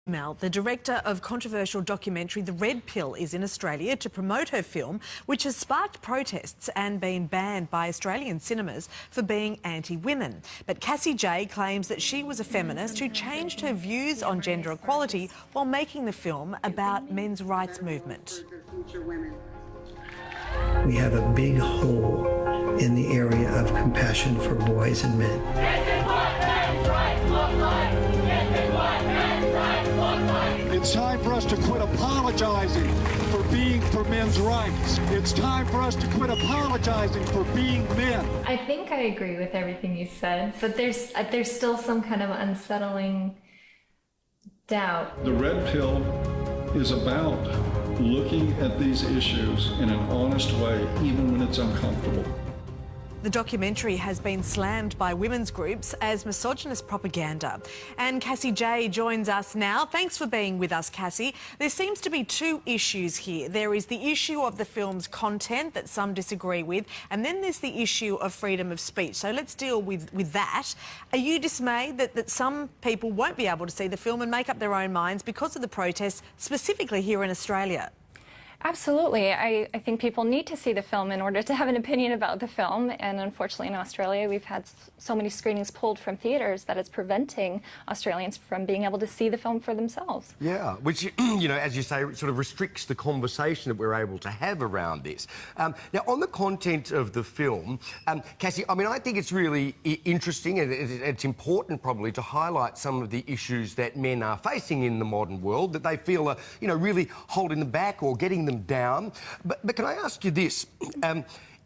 Mel, the director of controversial documentary The Red Pill, is in Australia to promote her film, which has sparked protests and been banned by Australian cinemas for being anti-women. But Cassie Jaye claims that she was a feminist who changed her views on gender equality while making the film about men's rights movement. We have a big hole in the area of compassion for boys and men. This is what men's rights look like. This is what men's rights look like. It's time for us to quit apologizing for being for men's rights. It's time for us to quit apologizing for being men. I think I agree with everything you said, but there's still some kind of unsettling doubt. The Red Pill is about looking at these issues in an honest way, even when it's uncomfortable. The documentary has been slammed by women's groups as misogynist propaganda. And Cassie Jaye joins us now. Thanks for being with us, Cassie. There seems to be two issues here. There is the issue of the film's content that some disagree with, and then there's the issue of freedom of speech. So let's deal with that. Are you dismayed that some people won't be able to see the film and make up their own minds because of the protests, specifically here in Australia? Absolutely. I think people need to see the film in order to have an opinion about the film, and unfortunately in Australia we've had so many screenings pulled from theatres that it's preventing Australians from being able to see the film for themselves. Yeah, which, you know, as you say, sort of restricts the conversation that we're able to have around this. Now, on the content of the film, Cassie, I mean, I think it's really interesting and it's important probably to highlight some of the issues that men are facing in the modern world that they feel are, you know, really holding them back or getting them down. But can I ask you this?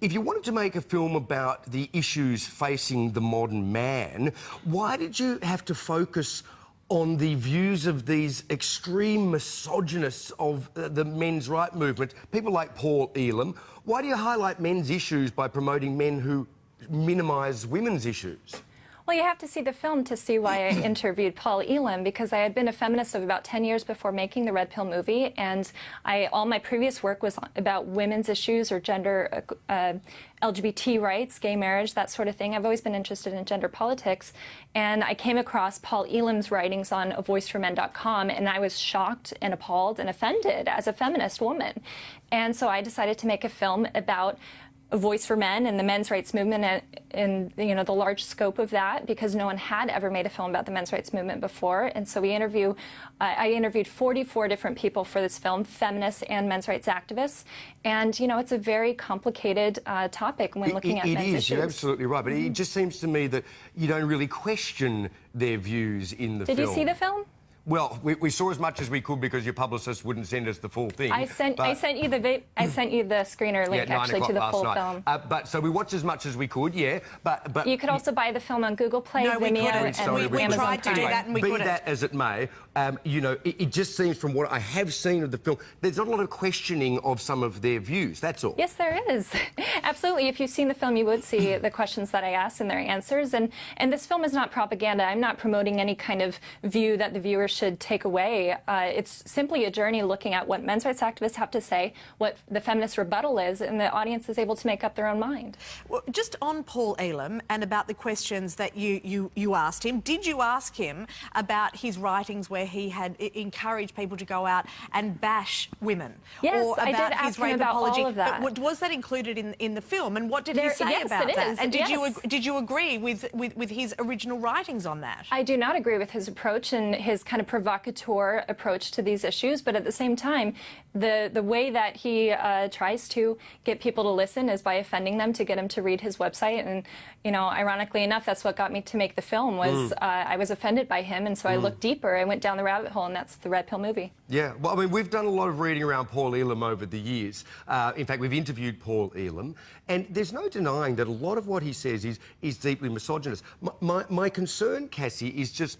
If you wanted to make a film about the issues facing the modern man, why did you have to focus on the views of these extreme misogynists of the men's right movement, people like Paul Elam? Why do you highlight men's issues by promoting men who minimise women's issues? Well, you have to see the film to see why I interviewed Paul Elam, because I had been a feminist of about 10 years before making the Red Pill movie, and all my previous work was about women's issues or gender, LGBT rights, gay marriage, that sort of thing. I've always been interested in gender politics, and I came across Paul Elam's writings on avoiceformen.com, and I was shocked and appalled and offended as a feminist woman. And so I decided to make a film about a voice for men and the men's rights movement and you know, the large scope of that, because no one had ever made a film about the men's rights movement before. And so I interviewed 44 different people for this film, feminists and men's rights activists. And, you know, it's a very complicated topic when looking at men's issues. It is, you're absolutely right. But it just seems to me that you don't really question their views in the film. Did you see the film? Well, we saw as much as we could because your publicist wouldn't send us the full thing. I sent you the screener link actually to the full film. But so we watched as much as we could, yeah. But you could also buy the film on Google Play, no, Vimeo, and we tried to do that and we couldn't. Be that as it may, you know, it just seems from what I have seen of the film, there's not a lot of questioning of some of their views. That's all. Yes, there is. Absolutely. If you've seen the film, you would see the questions that I asked and their answers. And this film is not propaganda. I'm not promoting any kind of view that the viewer should take away. It's simply a journey looking at what men's rights activists have to say, what the feminist rebuttal is, and the audience is able to make up their own mind. Well, just on Paul Elam and about the questions that you asked him, did you ask him about his writings where he had encouraged people to go out and bash women? Yes, or about I did ask him about apology? all of that. But was that included in the film? And what did he say about that? And did you agree with his original writings on that? I do not agree with his approach and his kind of provocateur approach to these issues, but at the same time, the way that he tries to get people to listen is by offending them to get them to read his website. And, you know, ironically enough, that's what got me to make the film, was I was offended by him, and so I looked deeper. I went down the rabbit hole, and that's the Red Pill movie. Yeah, well, I mean, we've done a lot of reading around Paul Elam over the years. In fact, we've interviewed Paul Elam, and there's no denying that a lot of what he says is deeply misogynist. My concern, Cassie, is just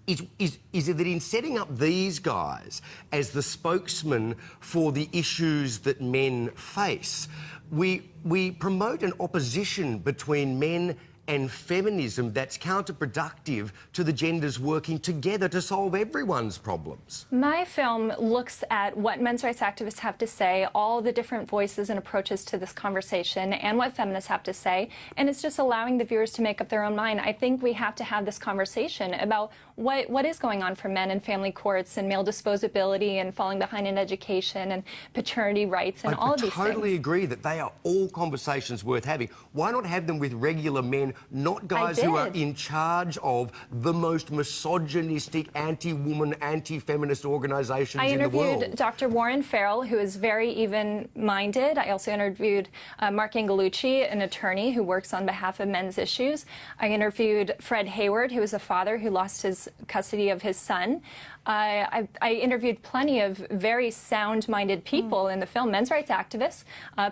is that in setting up these guys as the spokesman for the issues that men face, we promote an opposition between men and feminism that's counterproductive to the genders working together to solve everyone's problems. My film looks at what men's rights activists have to say, all the different voices and approaches to this conversation, and what feminists have to say, and it's just allowing the viewers to make up their own mind. I think we have to have this conversation about what is going on for men in family courts and male disposability and falling behind in education and paternity rights and all of these things. I totally agree that they are all conversations worth having. Why not have them with regular men, not guys who are in charge of the most misogynistic, anti-woman, anti-feminist organisations in the world? I interviewed Dr. Warren Farrell, who is very even-minded. I also interviewed Mark Angelucci, an attorney who works on behalf of men's issues. I interviewed Fred Hayward, who is a father who lost his custody of his son. I interviewed plenty of very sound-minded people in the film, men's rights activists.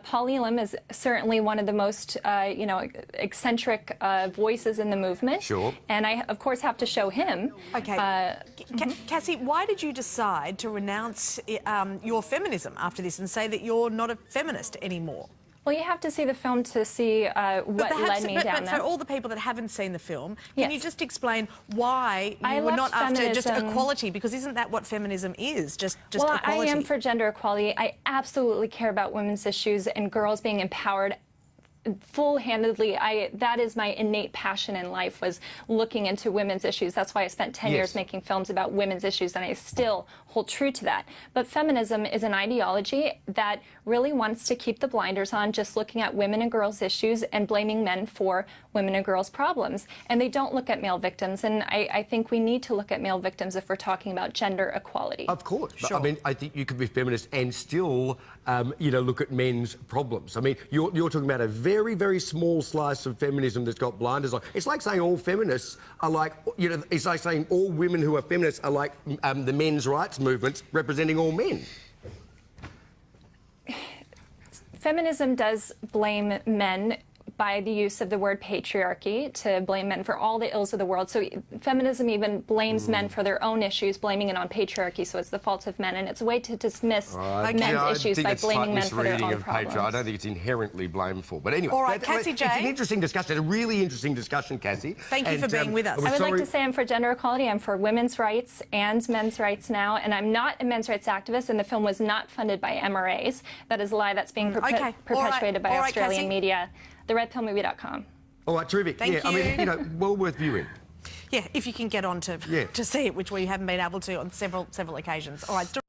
Paul Elam is certainly one of the most, you know, eccentric voices in the movement. Sure. And I, of course, have to show him. Okay. Cassie, why did you decide to renounce your feminism after this and say that you're not a feminist anymore? Well, you have to see the film to see what led me down that. For all the people that haven't seen the film, can you just explain why you were not after just equality? Because isn't that what feminism is, just equality? Well, I am for gender equality. I absolutely care about women's issues and girls being empowered full-handedly. That is my innate passion in life, was looking into women's issues. That's why I spent 10 years making films about women's issues, and I still hold true to that. But feminism is an ideology that really wants to keep the blinders on, just looking at women and girls' issues and blaming men for women and girls' problems. And they don't look at male victims, and I think we need to look at male victims if we're talking about gender equality. Of course. Sure. I mean, I think you could be feminist and still, you know, look at men's problems. I mean, you're talking about a very, very small slice of feminism that's got blinders on. It's like saying all feminists are like, you know, it's like saying all women who are feminists are like the men's rights movements representing all men. Feminism does blame men by the use of the word patriarchy to blame men for all the ills of the world. So feminism even blames men for their own issues, blaming it on patriarchy, so it's the fault of men. And it's a way to dismiss men's issues by blaming men for their own problems. I don't think it's inherently blameful. But anyway, all right, Cassie Jaye. It's an interesting discussion, a really interesting discussion, Cassie. Thank you for being with us. I would like to say I'm for gender equality. I'm for women's rights and men's rights now. And I'm not a men's rights activist, and the film was not funded by MRAs. That is a lie that's being perpetuated by Australian media. TheRedPillMovie.com. All right, terrific. Thank you. I mean, you know, well worth viewing. Yeah, if you can get on to see it, which we haven't been able to on several occasions. All right.